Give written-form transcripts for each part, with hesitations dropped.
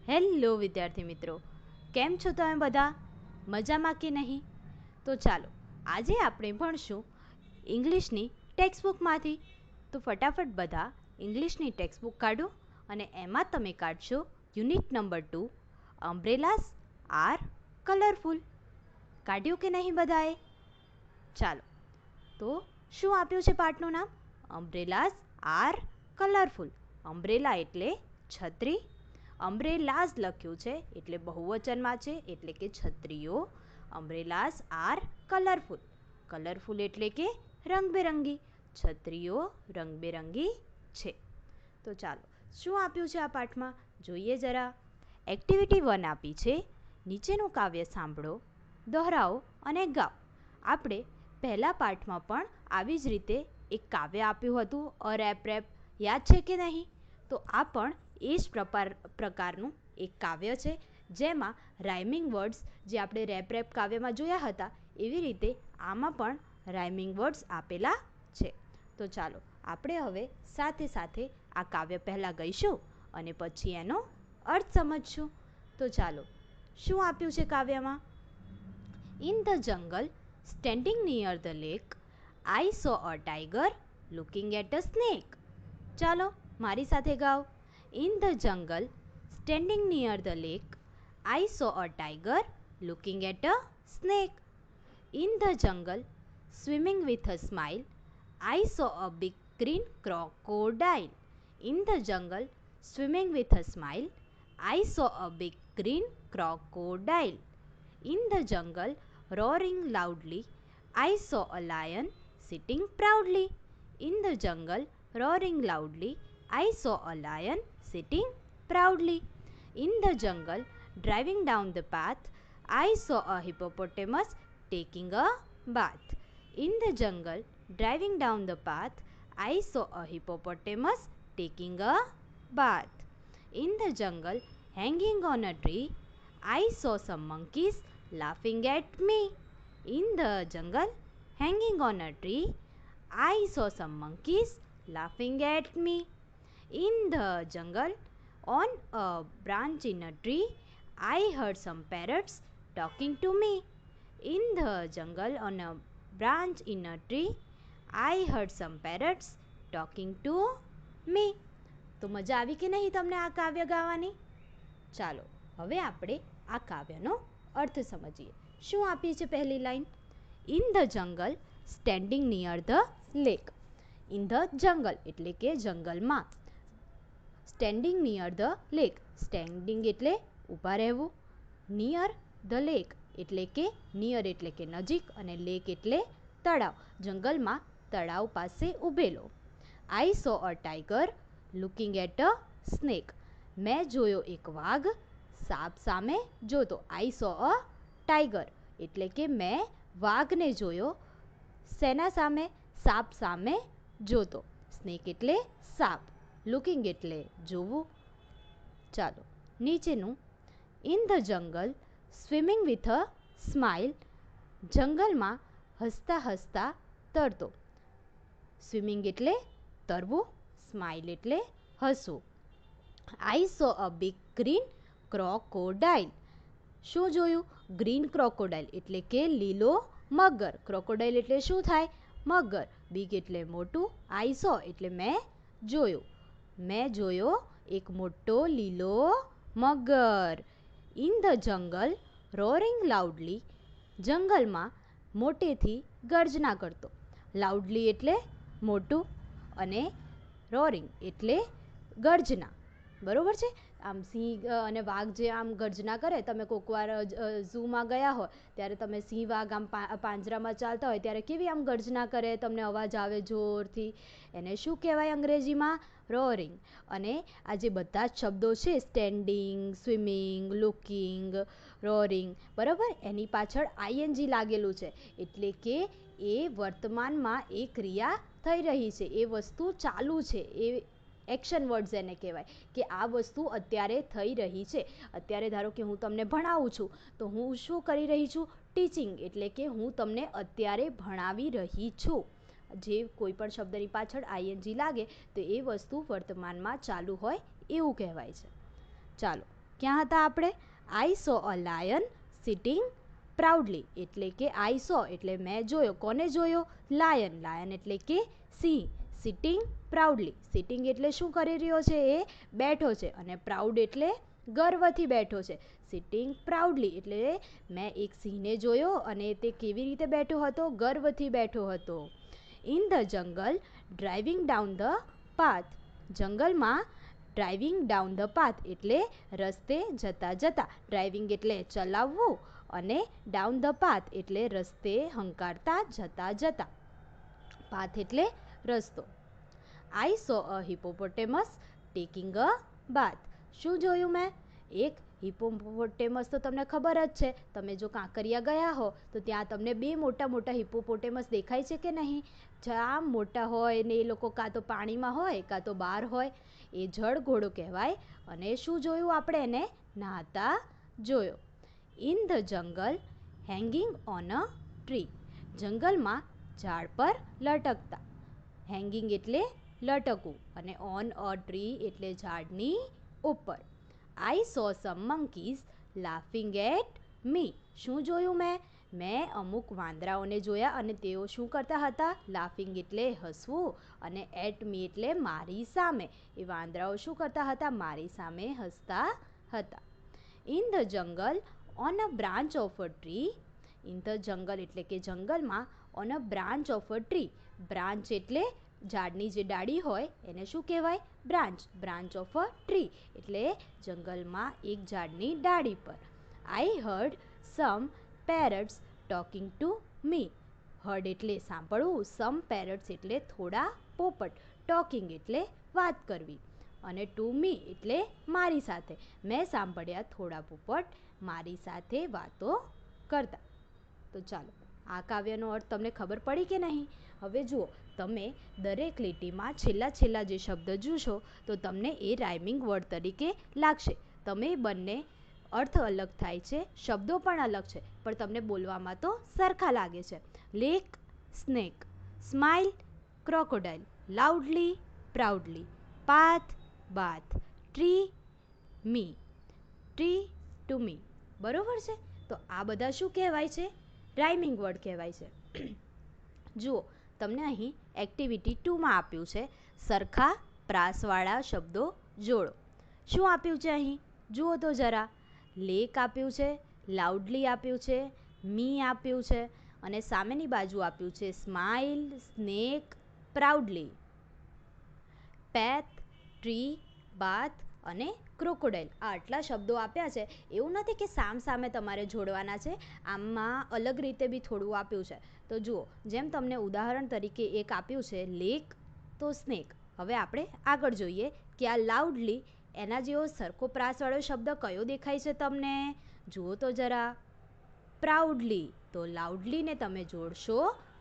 Hello વિદ્યાર્થી મિત્રો, કેમ છો તમે બધા? મજામાં કે નહીં? તો ચાલો આજે આપણે ભણશું ઇંગ્લિશની ટેક્સ્ટબુકમાંથી. તો ફટાફટ બધા ઇંગ્લિશની ટેક્સ્ટબુક કાઢો અને એમાં તમે કાઢશો યુનિટ નંબર 2, અમ્બ્રેલાસ આર કલરફુલ. કાઢ્યું કે નહીં બધાએ? ચાલો, તો શું આપ્યું છે પાઠનું નામ? અમ્બ્રેલાસ આર કલરફુલ. અમ્બ્રેલા એટલે છત્રી, અમ્બ્રેલાઝ લખ્યું છે એટલે બહુવચનમાં છે, એટલે કે છત્રીઓ. અમ્બ્રેલાઝ આર કલરફુલ. કલરફુલ એટલે કે રંગબેરંગી. છત્રીઓ રંગબેરંગી છે. તો ચાલો, શું આપ્યું છે આ પાઠમાં જોઈએ જરા. એક્ટિવિટી 1 આપી છે. નીચેનું કાવ્ય સાંભળો, દોહરાવો અને ગાઓ. આપણે પહેલા પાઠમાં પણ આવી જ રીતે એક કાવ્ય આપ્યું હતું, અ રેપ રેપ. યાદ છે કે નહીં? તો આ પણ એ જ પ્રકારનું એક કાવ્ય છે, જેમાં રાઇમિંગ વર્ડ્સ જે આપણે રેપ રેપ કાવ્યમાં જોયા હતા એવી રીતે આમાં પણ રાઇમિંગ વર્ડ્સ આપેલા છે. તો ચાલો આપણે હવે સાથે સાથે આ કાવ્ય પહેલાં ગઈશું અને પછી એનો અર્થ સમજશું. તો ચાલો, શું આપ્યું છે કાવ્યમાં? In the jungle standing near the lake I saw a tiger looking at a snake. ચાલો મારી સાથે ગાઓ. In the jungle, standing near the lake, I saw a tiger looking at a snake. In the jungle, swimming with a smile, I saw a big green crocodile. In the jungle, swimming with a smile, I saw a big green crocodile. In the jungle, roaring loudly, I saw a lion sitting proudly. In the jungle, roaring loudly, I saw a lion sitting proudly. In the jungle, driving down the path, I saw a hippopotamus taking a bath. In the jungle, driving down the path, I saw a hippopotamus taking a bath. In the jungle, hanging on a tree, I saw some monkeys laughing at me. In the jungle, hanging on a tree, I saw some monkeys laughing at me. In the jungle, on a branch in a tree, I heard some parrots talking to me. In the jungle, on a branch in a tree, I heard some parrots talking to me. તો મજા આવી કે નહીં તમને આ કાવ્ય ગાવાની? ચાલો હવે આપણે આ કાવ્યનો અર્થ સમજીએ. શું આપી છે પહેલી line? In the jungle standing near the lake. In the jungle એટલે કે જંગલમાં. Standing near the lake. Standing એટલે ઊભા રહેવું. નિયર ધ લેક એટલે કે નિયર એટલે કે નજીક અને લેક એટલે તળાવ. જંગલમાં તળાવ પાસે ઊભેલો. I saw a tiger looking at a snake. મેં જોયો એક વાઘ સાપ સામે જોતો. આઈ સો અ ટાઈગર એટલે કે મેં વાઘને જોયો શેના સામે? સાપ સામે જોતો. સ્નેક એટલે સાપ. લુકિંગ એટલે જોવું. ચાલો નીચેનું. ઇન ધ જંગલ સ્વિમિંગ વિથ અ સ્માઇલ. જંગલમાં હસતા હસતા તરતો. સ્વિમિંગ એટલે તરવું, સ્માઇલ એટલે હસવું. આઈ saw a big green crocodile. શું જોયું? ગ્રીન ક્રોકોડાઇલ એટલે કે લીલો મગર. ક્રોકોડાઇલ એટલે શું થાય? મગર. બિગ એટલે મોટું. આઈ સો એટલે મેં જોયું. મેં જોયો એક મોટો લીલો મગર. ઇન ધ જંગલ રોરિંગ લાઉડલી. જંગલમાં મોટેથી ગર્જના કરતો. લાઉડલી એટલે મોટું અને રોરિંગ એટલે ગર્જના. બરાબર છે? આમ સિંહ અને વાઘ જે આમ ગર્જના કરે, તમે કોઈકવાર ઝૂમાં ગયા હોય ત્યારે તમે સિંહ વાઘ આમ પાંજરામાં ચાલતા હોય ત્યારે કેવી આમ ગર્જના કરે, તમને અવાજ આવે જોરથી. એને શું કહેવાય અંગ્રેજીમાં? રોરિંગ. અને આ જે બધા જ શબ્દો છે સ્ટેન્ડિંગ, સ્વિમિંગ, લુકિંગ, રોરિંગ, બરાબર, એની પાછળ આઈએનજી લાગેલું છે એટલે કે એ વર્તમાનમાં એ ક્રિયા થઈ રહી છે, એ વસ્તુ ચાલુ છે, એ એક્શન વર્ડ્સ એને કહેવાય કે આ વસ્તુ અત્યારે થઈ રહી છે. અત્યારે ધારો કે હું તમને ભણાવું છું તો હું શું કરી રહી છું? ટીચિંગ એટલે કે હું તમને અત્યારે ભણાવી રહી છું. જે કોઈ પણ શબ્દની પાછળ આઈએનજી લાગે તો એ વસ્તુ વર્તમાનમાં ચાલુ હોય એવું કહેવાય છે. ચાલો ક્યાં હતા આપણે? આઈ saw a lion sitting proudly, એટલે કે આઈ સો એટલે મેં જોયો. કોને જોયો? લાયન. લાયન એટલે કે સિંહ. સિટિંગ પ્રાઉડલી, સિટિંગ એટલે શું કરી રહ્યો છે? એ બેઠો છે. અને પ્રાઉડ એટલે ગર્વથી બેઠો છે. સિટિંગ પ્રાઉડલી એટલે મેં એક સિંહને જોયો અને તે કેવી રીતે બેઠો હતો? ગર્વથી બેઠો હતો. ઇન ધ જંગલ ડ્રાઇવિંગ ડાઉન ધ પાથ, જંગલમાં ડ્રાઇવિંગ ડાઉન ધ પાથ એટલે રસ્તે જતા જતા. ડ્રાઇવિંગ એટલે ચલાવવું અને ડાઉન ધ પાથ એટલે રસ્તે હંકારતા જતા જતા. પાથ એટલે રસ્તો. આઈ saw a hippopotamus taking a બાથ, શું જોયું મેં? એક હિપોપોટેમસ તો તમને ખબર જ છે. તમે જો કાંકરિયા ગયા હો તો ત્યાં તમને બે મોટા મોટા હિપોપોટેમસ દેખાય છે કે નહીં? જામ મોટા હોય ને એ લોકો કાં તો પાણીમાં હોય કાં તો બહાર હોય. એ જળ ઘોડો કહેવાય. અને શું જોયું આપણે? એને નહાતા જોયો. ઇન ધ જંગલ હેંગિંગ ઓન અ ટ્રી, જંગલમાં ઝાડ પર લટકતા. હેંગિંગ એટલે લટકવું અને ઓન અ ટ્રી એટલે ઝાડની ઉપર. આઈ સો સમ મંકીઝ લાફિંગ એટ મી, શું જોયું મેં? મેં અમુક વાંદરાઓને જોયા અને તેઓ શું કરતા હતા? લાફિંગ એટલે હસવું અને એટ મી એટલે મારી સામે. એ વાંદરાઓ શું કરતા હતા? મારી સામે હસતા હતા. In the jungle on a branch of a tree, in the jungle એટલે કે જંગલમાં, on a branch of a tree, branch એટલે ઝાડની જે ડાળી હોય એને શું કહેવાય? Branch. Branch of a tree એટલે જંગલમાં એક ઝાડની ડાળી પર. I heard some parrots talking to me, heard એટલે સાંભળવું, સમ પેરટ્સ એટલે થોડા પોપટ, ટોકિંગ એટલે વાત કરવી અને ટુ મી એટલે મારી સાથે. મેં સાંભળ્યા થોડા પોપટ મારી સાથે વાતો કરતા. તો ચાલો, આ કાવ્યનો અર્થ તમને ખબર પડી કે નહીં? હવે જુઓ, તમે દરેક લીટીમાં છેલ્લા છેલ્લા જે શબ્દ જોશો તો તમને એ રાઇમિંગ વર્ડ તરીકે લાગશે. તમે બંને અર્થ અલગ થાય છે, શબ્દો પણ અલગ છે, પણ તમને બોલવામાં તો સરખા લાગે છે. Lake snake, smile crocodile, loudly proudly, path bath, tree me, tree to me. બરોબર છે? તો આ બધા શું કહેવાય છે? રાઇમિંગ વર્ડ કહેવાય છે. જુઓ, તમને અહીં એક્ટિવિટી 2માં આપ્યું છે સરખા પ્રાસવાળા શબ્દો જોડો. શું આપ્યું છે અહીં? જુઓ તો જરા. લેક આપ્યું છે, લાઉડલી આપ્યું છે, મી આપ્યું છે અને સામેની બાજુ આપ્યું છે smile, snake, proudly, path, tree, bath અને ક્રોકોડાઇલ. આ આટલા શબ્દો આપ્યા છે. એવું નથી કે સામ સામે તમારે જોડવાના છે, આમાં અલગ રીતે બી થોડું આપ્યું છે. તો જુઓ, જેમ તમને ઉદાહરણ તરીકે એક આપ્યું છે લેક તો સ્નેક. હવે આપણે આગળ જોઈએ કે આ લાઉડલી એના જેવો સરખો પ્રાસવાળો શબ્દ કયો દેખાય છે તમને? જુઓ તો જરા. પ્રાઉડલી. તો લાઉડલીને તમે જોડશો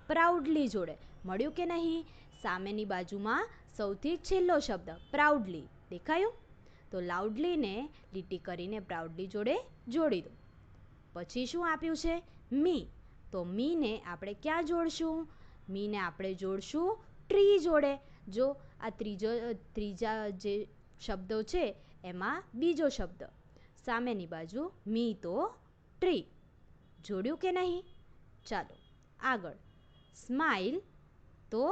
પ્રાઉડલી જોડે. મળ્યું કે નહીં? સામેની બાજુમાં સૌથી છેલ્લો શબ્દ પ્રાઉડલી દેખાયું? તો લાઉડલીને લીટી કરીને પ્રાઉડલી જોડે જોડી દો. પછી શું આપ્યું છે? મી. તો મીને આપણે ક્યાં જોડશું? મીને આપણે જોડશું ટ્રી જોડે. જો આ ત્રીજા જે શબ્દો છે એમાં બીજો શબ્દ, સામેની બાજુ મી તો ટ્રી. જોડ્યું કે નહીં? ચાલો આગળ. સ્માઇલ તો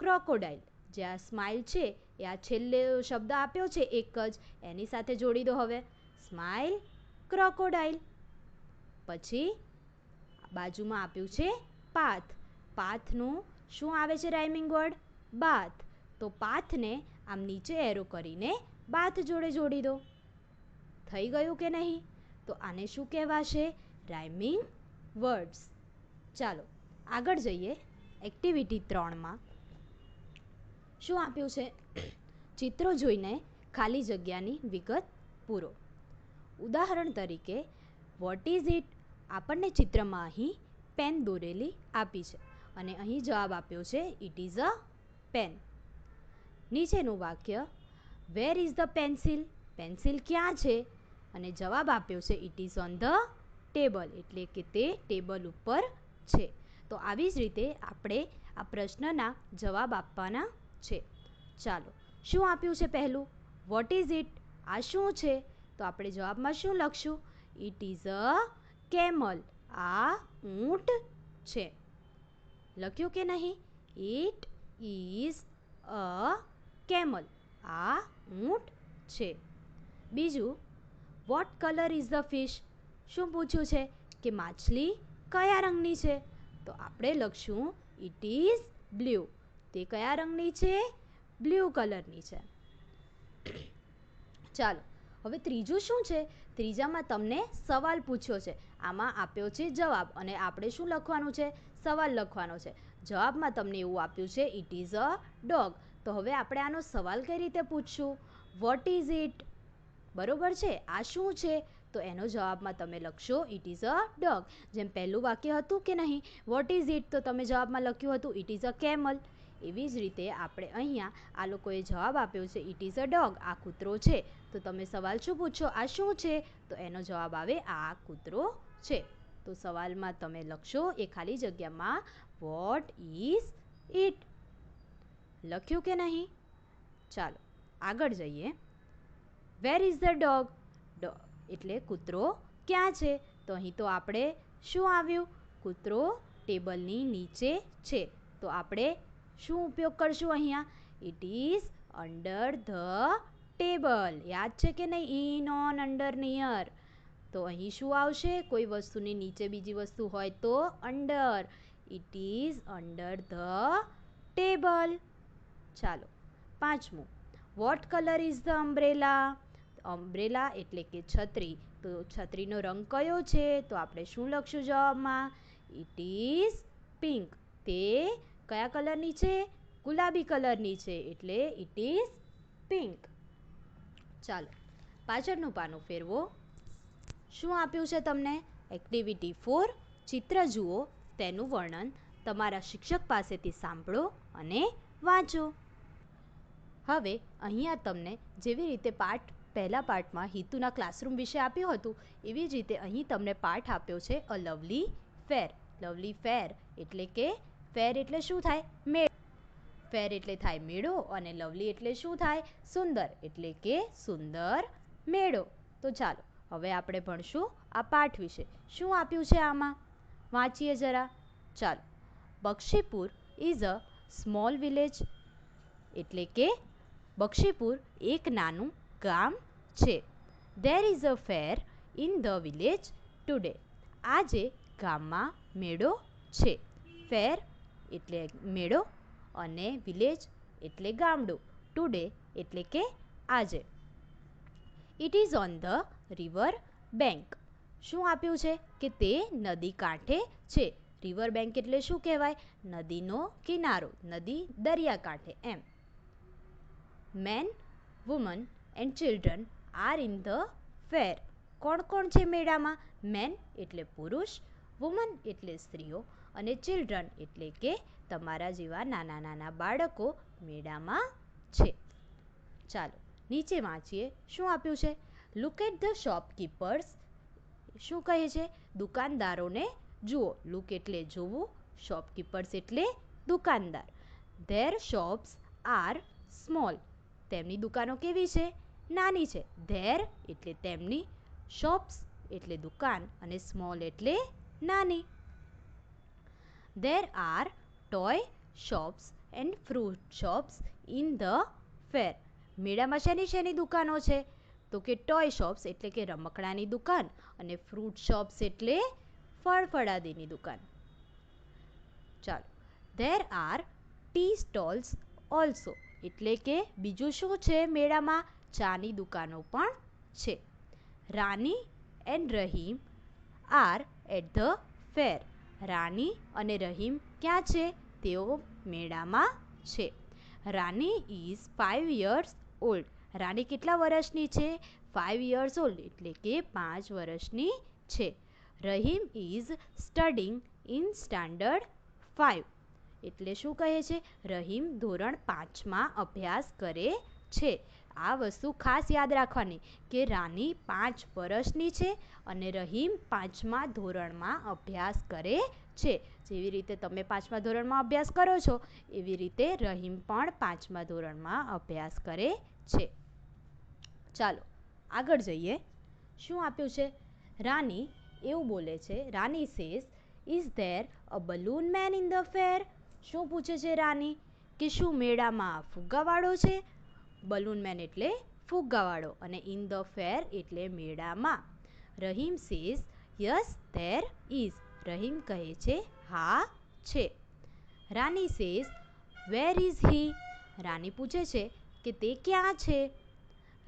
ક્રોકોડાઇલ. જે આ સ્માઇલ છે એ આ છેલ્લે શબ્દ આપ્યો છે એક જ, એની સાથે જોડી દો. હવે સ્માઇલ ક્રોકોડાઇલ. પછી બાજુમાં આપ્યું છે પાથ. પાથનું શું આવે છે રાઇમિંગ વર્ડ? બાથ. તો પાથને આમ નીચે એરો કરીને બાથ જોડે જોડી દો. થઈ ગયું કે નહીં? તો આને શું કહેવાશે? Rhyming words. ચાલો આગળ જઈએ. એક્ટિવિટી 3માં શું આપ્યું છે? ચિત્રો જોઈને ખાલી જગ્યાની વિગત પૂરો. ઉદાહરણ તરીકે વોટ ઇઝ ઇટ? આપણને ચિત્રમાં અહીં પેન દોરેલી આપી છે અને અહીં જવાબ આપ્યો છે ઇટ ઇઝ અ પેન. નીચેનું વાક્ય where is the pencil? Pencil ક્યાં છે? અને જવાબ આપ્યો છે it is on the table, એટલે કે તે ટેબલ ઉપર છે. તો આવી જ રીતે આપણે આ પ્રશ્નના જવાબ આપવાના છે. ચાલો, શું આપ્યું છે પહેલું? What is it? આ શું છે? તો આપણે જવાબમાં શું લખશું? It is a camel. આ ઊંટ છે. લખ્યું કે નહીં? It is a camel. આ ઊંટ છે. બીજું, what colour is the fish? શું પૂછ્યું છે કે માછલી કયા રંગની છે? તો આપણે લખશું ઇટ ઇઝ બ્લુ. તે કયા રંગની છે? બ્લુ કલરની છે. ચાલો, હવે ત્રીજું શું છે? ત્રીજામાં તમને સવાલ પૂછ્યો છે. આમાં આપ્યો છે જવાબ અને આપણે શું લખવાનું છે? સવાલ લખવાનો છે. જવાબમાં તમને એવું આપ્યું છે ઇટ ઇઝ અ ડોગ. તો હવે આપણે આનો સવાલ કઈ રીતે પૂછશું? What is it? બરોબર છે. આ શું છે? તો એનો જવાબમાં તમે લખશો ઇટ ઇઝ અ ડોગ. જેમ પહેલું વાક્ય હતું કે નહીં, વોટ ઇઝ ઇટ, તો તમે જવાબમાં લખ્યું હતું ઇટ ઇઝ અ કેમલ. એવી જ રીતે આપણે અહીંયા આ લોકોએ જવાબ આપ્યો છે ઇટ ઇઝ અ ડોગ. આ કૂતરો છે. તો તમે સવાલ શું પૂછો? આ શું છે? તો એનો જવાબ આવે આ કૂતરો છે. તો સવાલમાં તમે લખશો એ ખાલી જગ્યામાં વોટ ઇઝ ઇટ. લખ્યું કે નહીં? ચાલો આગળ જઈએ. વેર ઇઝ ધ ડોગ? એટલે કૂતરો ક્યાં છે? તો અહીં તો આપણે શું આવ્યું? કૂતરો ટેબલની નીચે છે. તો આપણે શું ઉપયોગ કરશું અહીંયા? It is under the table. યાદ છે કે નહીં? In, on, under, near. તો અહીં શું આવશે? કોઈ વસ્તુની નીચે બીજી વસ્તુ હોય તો under. It is under the table. ચાલો પાંચમું, what colour is the umbrella? Umbrella એટલે કે છત્રી. તો છત્રીનો રંગ કયો છે? તો આપણે શું લખશું જવાબમાં? It is pink. તે કયા કલરની છે? ગુલાબી કલરની છે. એટલે ઇટ ઇઝ પિંક. ચાલો પાછળનું પાનું ફેરવો. શું આપ્યું છે તમને? એક્ટિવિટી 4, ચિત્ર જુઓ, તેનું વર્ણન તમારા શિક્ષક પાસેથી સાંભળો અને વાંચો. હવે અહીંયા તમને જેવી રીતે પહેલા પાઠમાં હિતુના ક્લાસરૂમ વિશે આપ્યું હતું, એવી જ રીતે અહીં તમને પાઠ આપ્યો છે અ લવલી ફેર. લવલી ફેર એટલે કે ફેર એટલે શું થાય? મેળો. ફેર એટલે થાય મેળો અને લવલી એટલે શું થાય? સુંદર. એટલે કે સુંદર મેળો. તો ચાલો હવે આપણે ભણશું આ પાઠ વિશે. શું આપ્યું છે આમાં? વાંચીએ જરા. ચાલો. Bakshipur is a small village. એટલે કે બક્ષીપુર એક નાનું ગામ છે. There is a fair in the village today. આજે ગામમાં મેળો છે. ફેર એટલે મેળો અને વિલેજ એટલે ગામડું. ટુડે એટલે કે આજે. It is on the river bank. શું આપ્યું છે? કે તે નદી કાંઠે છે. રિવર બેન્ક એટલે શું કહેવાય? નદીનો કિનારો. નદી દરિયાકાંઠે એમ. Man, woman and children are in the fair. કોણ કોણ છે મેળામાં? મેન એટલે પુરુષ, વુમન એટલે સ્ત્રીઓ અને ચિલ્ડ્રન એટલે કે તમારા જેવા નાના નાના બાળકો મેળામાં છે. ચાલો નીચે વાંચીએ. શું આપ્યું છે? Look at the shopkeepers. શું કહે છે? દુકાનદારોને જુઓ. લુક એટલે જોવું, શોપકીપર્સ એટલે દુકાનદાર. Their shops are small. તેમની દુકાનો કેવી છે? નાની છે. ધેર એટલે તેમની, શોપ્સ એટલે દુકાન અને સ્મોલ એટલે નાની. There are toy shops and fruit shops in the ફેર. મેળામાં શેની દુકાનો છે? તો કે ટોય શોપ્સ એટલે કે રમકડાની દુકાન અને ફ્રૂટ શોપ્સ એટલે ફળફળાદીની દુકાન. ચાલો. There are T stalls also. એટલે કે બીજું શું છે મેળામાં? ચાની દુકાનો પણ છે. Rani and Rahim are at the fair. Rani અને રહીમ ક્યાં છે? તેઓ મેળામાં છે. Rani is 5 years old. Rani કેટલા વર્ષની છે? 5 years ઓલ્ડ એટલે કે 5 વર્ષની છે. Rahim is studying in standard 5. એટલે શું કહે છે? રહીમ ધોરણ 5માં અભ્યાસ કરે છે. આ વસ્તુ ખાસ યાદ રાખવાની કે રાની 5 વર્ષની છે અને રહીમ 5મા ધોરણમાં અભ્યાસ કરે છે. જેવી રીતે તમે 5મા ધોરણમાં અભ્યાસ કરો છો એવી રીતે રહીમ પણ 5મા ધોરણમાં અભ્યાસ કરે છે. ચાલો આગળ જઈએ. શું આપ્યું છે? રાની એવું બોલે છે, Rani says is there a balloon man in the fair? શું પૂછે છે રાની કે શું મેળામાં ફુગ્ગાવાળો છે? બલૂન મેન એટલે ફુગ્ગાવાળો અને ઇન ધ ફેર એટલે મેળામાં. Rahim says yes there is. Rahim કહે છે હા છે. Rani says where is he? રાની પૂછે છે કે તે ક્યાં છે?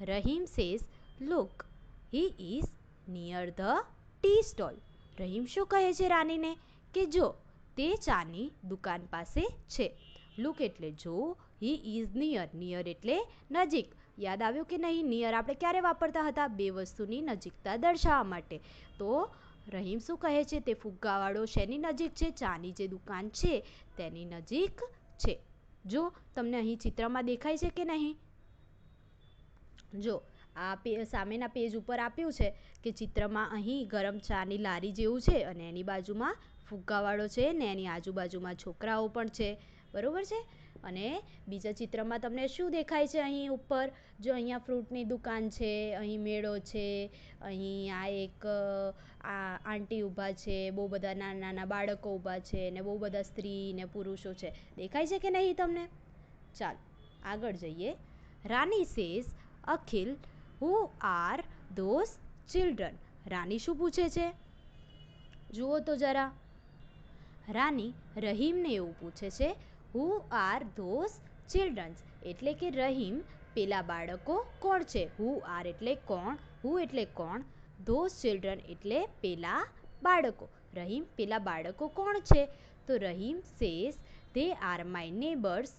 Rahim says look he is near the tea stall. Rahim શું કહે છે રાનીને કે જો તે ચાની દુકાન પાસે છે. લુક એટલે જો, હી ઇઝ નિયર. નિયર એટલે નજીક. યાદ આવ્યું કે નહીં? નિયર આપણે ક્યારે વાપરતા હતા? બે વસ્તુની નજીકતા દર્શાવવા માટે. તો રહીમ શું કહે છે? તે ફુગ્ગાવાળો શેની નજીક છે? ચાની જે દુકાન છે તેની નજીક છે. જો તમને અહીં ચિત્રમાં દેખાય છે કે નહીં? જો આ સામેના પેજ ઉપર આપ્યું છે કે ચિત્રમાં અહીં ગરમ ચાની લારી જેવું છે અને એની બાજુમાં ફુગ્ગાવાળો છે ને એની આજુબાજુમાં છોકરાઓ પણ છે. બરોબર છે? અને બીજા ચિત્રમાં તમને શું દેખાય છે અહીં ઉપર? જો અહીંયા ફ્રૂટની દુકાન છે, અહીં મેળો છે, અહીં આ એક આંટી ઊભા છે, બહુ બધા નાના નાના બાળકો ઊભા છે ને બહુ બધા સ્ત્રી ને પુરુષો છે. દેખાય છે કે નહીં તમને? ચાલો આગળ જઈએ. Rani says Akhil who are those children? Rani શું પૂછે છે? જુઓ તો જરા. રાની રહીમને એવું પૂછે છે હુ આર ધોઝ ચિલ્ડ્રન્સ એટલે કે રહીમ પેલા બાળકો કોણ છે? હુ આર એટલે કોણ, હુ એટલે કોણ, ધોઝ ચિલ્ડ્રન એટલે પેલા બાળકો. રહીમ પેલા બાળકો કોણ છે? તો Rahim says they are my neighbours.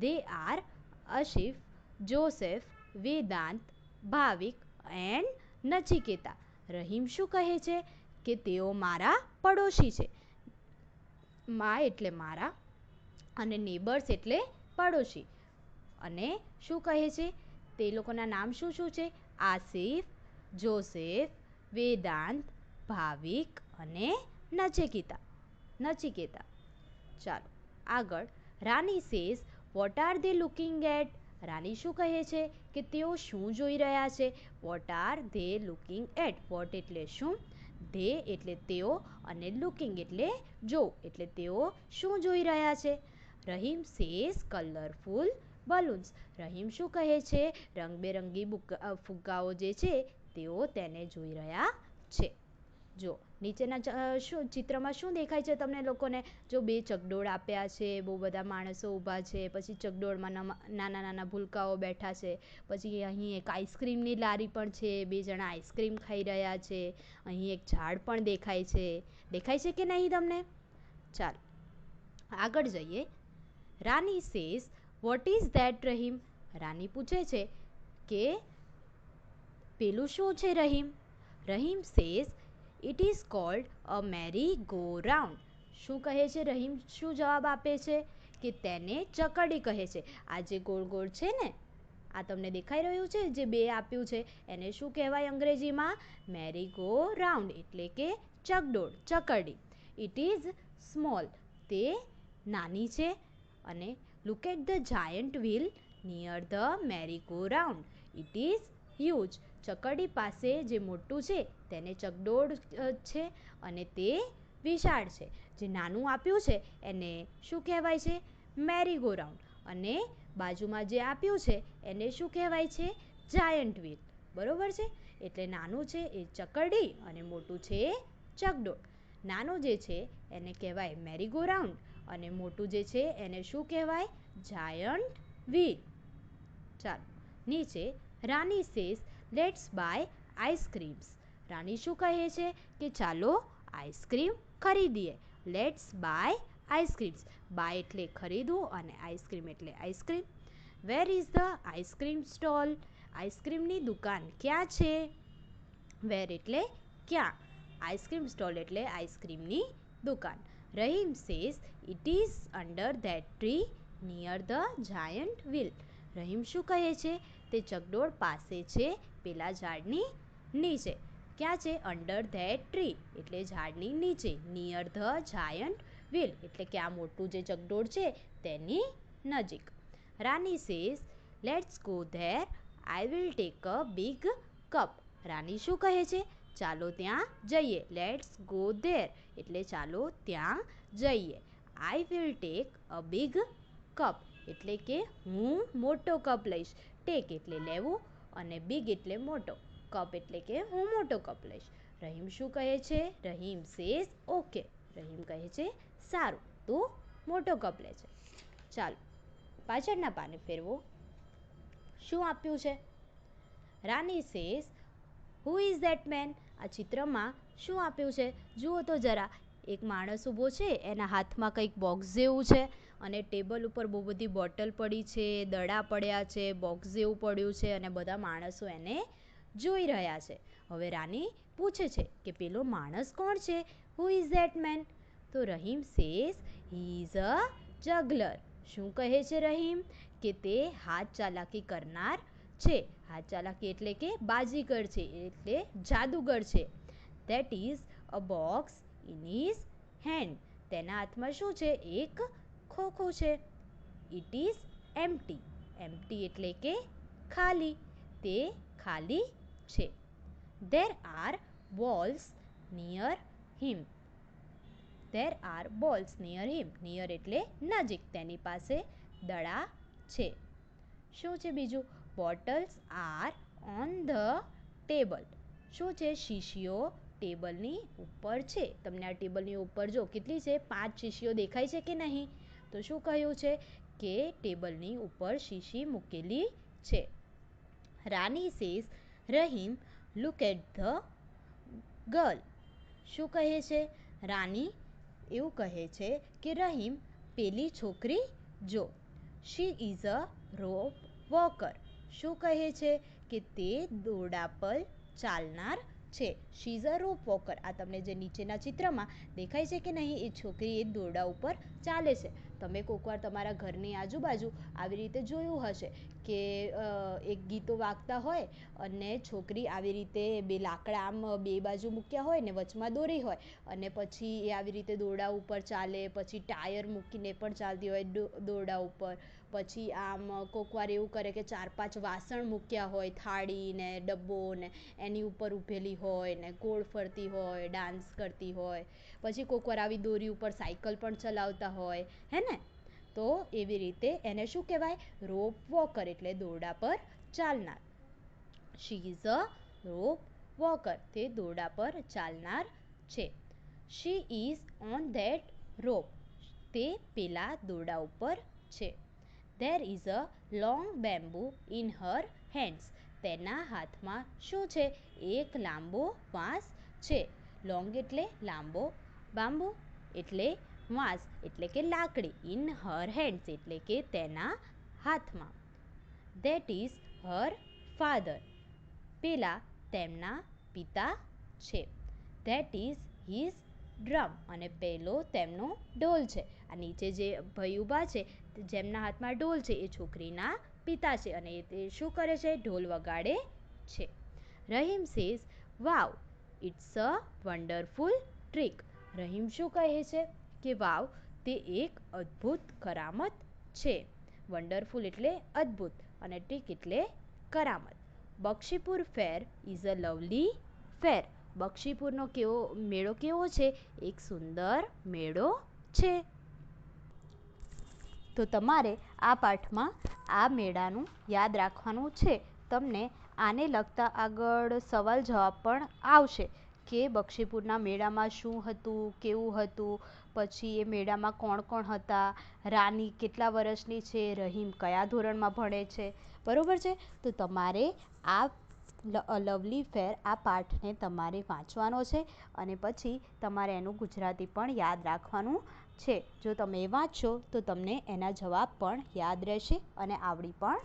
They are Ashif, Joseph, Vedant, Bhavik and Nachiketa. Rahim શું કહે છે કે તેઓ મારા પડોશી છે. મા એટલે મારા અને નેબર્સ એટલે પડોશી. અને શું કહે છે? તે લોકોના નામ શું શું છે? આસિફ, જોસેફ, વેદાંત, ભાવિક અને નચિકેતા. નચિકેતા. ચાલો આગળ. Rani says what are they looking at? Rani શું કહે છે કે તેઓ શું જોઈ રહ્યા છે? What are they looking at? What એટલે શું, ધે એટલે તેઓ અને લુકિંગ એટલે જો, એટલે તેઓ શું જોઈ રહ્યા છે? Rahim says colourful balloons. Rahim શું કહે છે? રંગબેરંગી ફુગ્ગાઓ જે છે તેઓ તેને જોઈ રહ્યા છે. જો નીચેના ચિત્રમાં શું દેખાય છે તમને લોકોને? જો બે ચકડોળ આપ્યા છે, બહુ બધા માણસો ઊભા છે, પછી ચકડોળમાં નાના નાના ભૂલકાઓ બેઠા છે, પછી અહીં એક આઈસ્ક્રીમની લારી પણ છે, બે જણા આઈસ્ક્રીમ ખાઈ રહ્યા છે, અહીં એક ઝાડ પણ દેખાય છે. દેખાય છે કે નહીં તમને? ચાલો આગળ જઈએ. Rani says what is that Rahim? Rani પૂછે છે કે પેલું શું છે Rahim? Rahim says it is called a merry go round. શું કહે છે રહીમ? શું જવાબ આપે છે? કે તેને ચકરડી કહે છે. આ જે ગોળ ગોળ છે ને, આ તમને દેખાઈ રહ્યું છે જે બે આપ્યું છે, એને શું કહેવાય અંગ્રેજીમાં? મેરી ગો રાઉન્ડ એટલે કે ચકડોળ, ચકરડી. It is small. તે નાની છે. અને look at the giant wheel near the merry go round. It is huge. ચકરડી પાસે જે મોટું છે તેને ચકડોળ છે અને તે વિશાળ છે. જે નાનું આપ્યું છે એને શું કહેવાય છે? મેરી ગો રાઉન્ડ. અને બાજુમાં જે આપ્યું છે એને શું કહેવાય છે? Giant wheel. બરોબર છે? એટલે નાનું છે એ ચકરડી અને મોટું છે એ ચકડોળ. નાનું જે છે એને કહેવાય મેરી ગો રાઉન્ડ અને મોટું જે છે એને શું કહેવાય? Giant wheel. ચાલો નીચે. રાની સેઝ લેટ્સ બાય આઈસ્ક્રીમ્સ. રાની શું કહે છે કે ચાલો આઈસ્ક્રીમ ખરીદીએ. Let's by ice creams. બાય એટલે ખરીદવું અને આઈસ્ક્રીમ એટલે ice cream. Where is the ice cream stall? આઈસ્ક્રીમની દુકાન ક્યાં છે? વેર એટલે ક્યાં, આઈસ્ક્રીમ સ્ટોલ એટલે આઈસ્ક્રીમની દુકાન. Rahim says it is under that tree near the giant wheel. Rahim શું કહે છે? તે ચકડોળ પાસે છે પેલા ઝાડની નીચે. ક્યાં છે? અંડર ધેટ ટ્રી એટલે ઝાડની નીચે. નિયર ધ જાયન્ટ વ્હીલ એટલે કે આ મોટું જે ચકડોળ છે તેની નજીક. Rani says let's go there. I will take a big cup. Rani શું કહે છે? ચાલો ત્યાં જઈએ. લેટ્સ ગો ધેર એટલે ચાલો ત્યાં જઈએ. આઈ will take a big cup એટલે કે હું મોટો કપ લઈશ. ટેક એટલે લેવું અને બિગ એટલે મોટો. કપ એટલે કે હું મોટો કપ લઈશ. રહીમ શું કહે છે? Rahim says okay. રહીમ કહે છે સારું, તું મોટો કપ લે છે. ચાલો પાછળના પાને ફેરવો. શું આપ્યું છે? Rani says who is that man? આ ચિત્રમાં શું આપ્યું છે? જુઓ તો જરા. એક માણસ ઊભો છે, એના હાથમાં કંઈક બોક્સ જેવું છે અને ટેબલ ઉપર બહુ બધી બોટલ પડી છે, દડા પડ્યા છે, બોક્સ જેવું પડ્યું છે અને બધા માણસો એને જોઈ રહ્યા છે. હવે રાની પૂછે છે કે પેલો માણસ કોણ છે? Who is that man? તો Rahim says he is a juggler. શું કહે છે રહીમ? કે તે હાથ ચાલાકી કરનાર છે. હાથ ચાલાકી એટલે કે બાજીગર છે, એટલે જાદુગર છે. That is a box in his hand. તેના હાથમાં શું છે? એક ખોખું છે. It is empty. એમ્પ્ટી એટલે કે ખાલી. તે ખાલી છે. There are balls near him. There are balls near him. Near એટલે નજીક. તેની પાસે દડા છે. શું છે બીજું? Bottles are on the table. શું છે? શીશીઓ ટેબલની ઉપર છે. તમને આ ટેબલની ઉપર જો કેટલી છે? 5 શીશીઓ દેખાય છે કે નહીં? તો શું કહ્યું છે? કે ટેબલની ઉપર શીશી મૂકેલી છે. Rani says Rahim look at the girl. શું કહે છે? રાની એવું કહે છે કે રહીમ પેલી છોકરી જો. She is a rope walker. શું કહે છે? કે તે દોરડા પર ચાલનાર છે. She is a rope walker. આ તમને જે નીચેના ચિત્રમાં દેખાય છે કે નહીં? એ છોકરી એ દોરડા ઉપર ચાલે છે. તમે કોઈકવાર તમારા ઘરની આજુબાજુ આવી રીતે જોયું હશે કે એક ગીતો વાગતા હોય અને છોકરી આવી રીતે બે લાકડા આમ બે બાજુ મૂક્યા હોય ને વચમાં દોરી હોય અને પછી એ આવી રીતે દોરડા ઉપર ચાલે. પછી ટાયર મૂકીને પણ ચાલતી હોય દોરડા ઉપર. પછી આમ કોઈકવાર એવું કરે કે 4-5 વાસણ મૂક્યા હોય, થાળી ને ડબ્બો ને એની ઉપર ઊભેલી હોય ને ગોળ ફરતી હોય, ડાન્સ કરતી હોય. પછી કોઈકવાર આવી દોરી ઉપર સાયકલ પણ ચલાવતા હોય, હે ને? તો એવી રીતે એને શું કહેવાય? રોપ વોકર એટલે દોરડા પર ચાલનાર. શી ઇઝ અ રોપ વોકર. તે દોરડા પર ચાલનાર છે. શી ઇઝ ઓન ધેટ રોપ. તે પેલા દોરડા ઉપર છે. There is a long bamboo in her hands. તેના હાથમાં શું છે? એક લાંબો વાંસ છે. લોંગ એટલે લાંબો, બાંબુ એટલે વાંસ એટલે કે લાકડી. ઇન હર હેન્ડ્સ એટલે કે તેના હાથમાં. That is her father. પેલા તેમના પિતા છે. That is his drum. અને પેલો તેમનો ઢોલ છે. આ નીચે જે ભાઈ ઊભા છે જેમના હાથમાં ઢોલ છે એ છોકરીના પિતા છે અને તે શું કરે છે? ઢોલ વગાડે છે. Rahim says wow it's a wonderful trick. Rahim શું કહે છે? કે વાવ તે એક અદ્ભુત કરામત છે. વન્ડરફુલ એટલે અદ્ભુત અને ટ્રીક એટલે કરામત. બક્ષીપુર ફેર ઇઝ અ લવલી ફેર. બક્ષીપુરનો મેળો કેવો છે? એક સુંદર મેળો છે. તો તમારે આ પાઠમાં આ મેળાનું યાદ રાખવાનું છે. તમને આને લગતા આગળ સવાલ જવાબ પણ આવશે કે બક્ષીપુરના મેળામાં શું હતું, કેવું હતું, પછી એ મેળામાં કોણ કોણ હતા, રાની કેટલા વર્ષની છે, રહીમ કયા ધોરણમાં ભણે છે, બરોબર છે? તો તમારે આ લવલી ફેર આ પાઠને તમારે વાંચવાનો છે અને પછી તમારે એનું ગુજરાતી પણ યાદ રાખવાનું છે. જો તમે વાંચશો તો તમને એના જવાબ પણ યાદ રહેશે અને આવડી પણ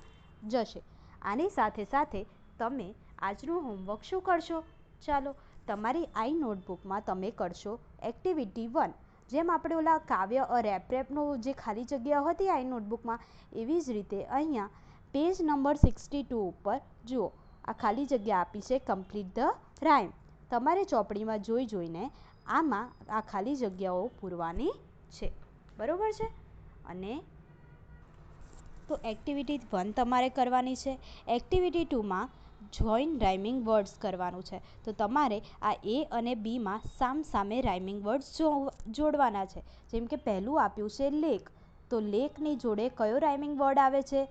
જશે. આની સાથે સાથે તમે આજનું હોમવર્ક શું કરશો? ચાલો તમારી આઈ નોટબુકમાં તમે કરશો એક્ટિવિટી 1. જેમ આપણે ઓલા કાવ્ય રેપનો જે ખાલી જગ્યા હતી આઈ નોટબુકમાં એવી જ રીતે અહીંયા પેજ નંબર 62 ઉપર જુઓ આ ખાલી જગ્યા આપી છે કમ્પ્લીટ ધ રાઇમ. તમારે ચોપડીમાં જોઈને આમાં આ ખાલી જગ્યાઓ પૂરવાની છે, બરોબર છે? અને તો એક્ટિવિટી 1 તમારે કરવાની છે. એક્ટિવિટી 2માં જોઈન રાઇમિંગ વર્ડ્સ કરવાનું છે. તો તમારે આ એ અને બીમાં સામે રાઇમિંગ વર્ડ્સ જોડવાના છે. જેમ કે પહેલું આપ્યું છે લેક, તો લેકની જોડે કયો રાઇમિંગ વર્ડ આવે છે?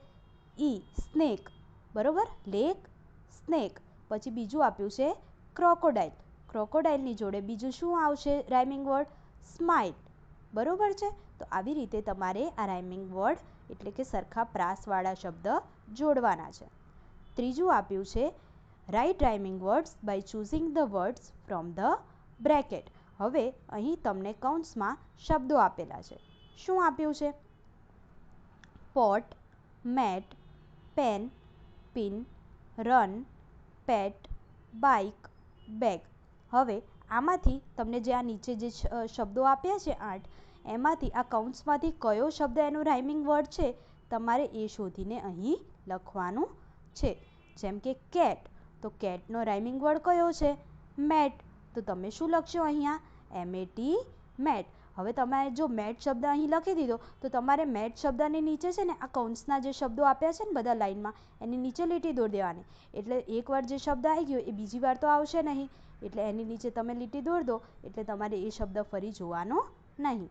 ઈ, સ્નેક. બરોબર, લેક, સ્નેક. પછી બીજું આપ્યું છે ક્રોકોડાઇલ, ક્રોકોડાઇલની જોડે બીજું શું આવશે રાઇમિંગ વર્ડ? સ્માઇલ. બરોબર છે. તો આવી રીતે તમારે આ રાઇમિંગ વર્ડ એટલે કે સરખા પ્રાસવાળા શબ્દ જોડવાના છે. ત્રીજું આપ્યું છે write rhyming words by choosing the words from the bracket. હવે અહીં તમને કૌંસમાં શબ્દો આપેલા છે. શું આપ્યું છે? Pot, mat, pen, pin, run, pet, bike, bag. હવે આમાંથી તમને જે આ નીચે જે શબ્દો આપ્યા છે 8, એમાંથી આ કૌંસમાંથી કયો શબ્દ એનું રાઇમિંગ વર્ડ છે તમારે એ શોધીને અહીં લખવાનું છે. જેમ કે કેટ, તો કેટનો રાઇમિંગ વર્ડ કયો છે? મેટ. તો તમે શું લખશો અહીંયા? MET, met. હવે તમારે જો મેટ શબ્દ અહીં લખી દીધો તો તમારે મેટ શબ્દની નીચે છે ને આ કૌંસના જે શબ્દો આપ્યા છે ને બધા લાઈનમાં, એની નીચે લીટી દોરી દેવાની. એટલે એકવાર જે શબ્દ આવી ગયો એ બીજી વાર તો આવશે નહીં, એટલે એની નીચે તમે લીટી દોરી દો એટલે તમારે એ શબ્દ ફરી જોવાનો નહીં.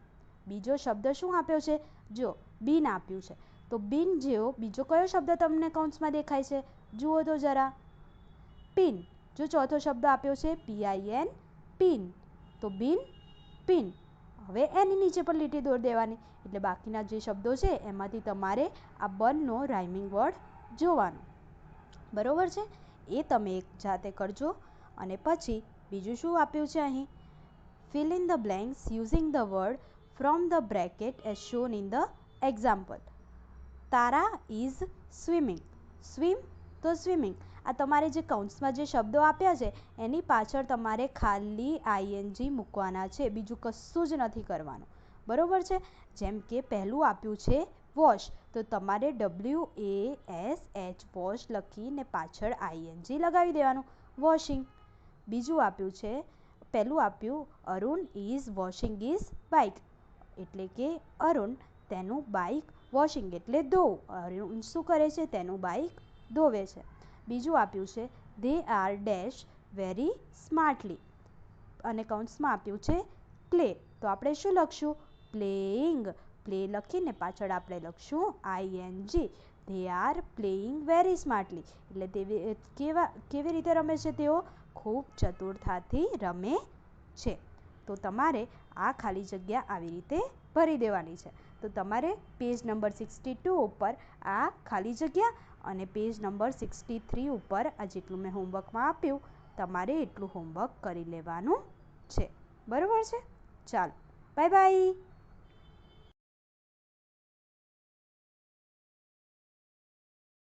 બીજો શબ્દ શું આપ્યો છે? જો બીન આપ્યું છે, તો બીન જેવો બીજો કયો શબ્દ તમને કૌંસમાં દેખાય છે? જુઓ તો જરા. પિન. જો ચોથો શબ્દ આપ્યો છે PIN, પિન. તો બીન, પિન. હવે એની નીચે પણ લીટી દોરી દેવાની. એટલે બાકીના જે શબ્દો છે એમાંથી તમારે આ બંનેનો રાઇમિંગ વર્ડ જોવાનો. બરોબર છે? એ તમે એક જાતે કરજો. અને પછી બીજું શું આપ્યું છે અહીં? Fill in the blanks using the word from the bracket as shown in the example. Tara is swimming. Swim, તો સ્વિમિંગ. આ તમારે જે કૌંસમાં જે શબ્દો આપ્યા છે એની પાછળ તમારે ખાલી ING મૂકવાના છે, બીજું કશું જ નથી કરવાનું. બરોબર છે? જેમ કે પહેલું આપ્યું છે વોશ, તો તમારે WASH વોશ લખીને પાછળ ING લગાવી દેવાનું, વોશિંગ. બીજું આપ્યું છે, પહેલું આપ્યું Arun is washing is bike, એટલે કે અરુણ તેનું બાઇક વોશિંગ એટલે ધોવું. અરુણ શું કરે છે? તેનું બાઇક ધોવે છે. બીજું આપ્યું છે they are dash very smartly, અને કૌંસમાં આપ્યું છે પ્લે, તો આપણે શું લખશું? પ્લેઇંગ. પ્લે લખીને પાછળ આપણે લખશું ING. They are playing very smartly, એટલે તે કેવી રીતે રમે છે તેઓ? ખૂબ ચતુરતાથી રમે છે. તો તમારે આ ખાલી જગ્યા આવી રીતે ભરી દેવાની છે. તો તમારે પેજ નંબર 62 ઉપર આ ખાલી જગ્યા અને પેજ નંબર 63 ઉપર આ જેટલું મેં હોમવર્કમાં આપ્યું તમારે એટલું હોમવર્ક કરી લેવાનું છે. બરાબર છે? ચાલો, બાય બાય.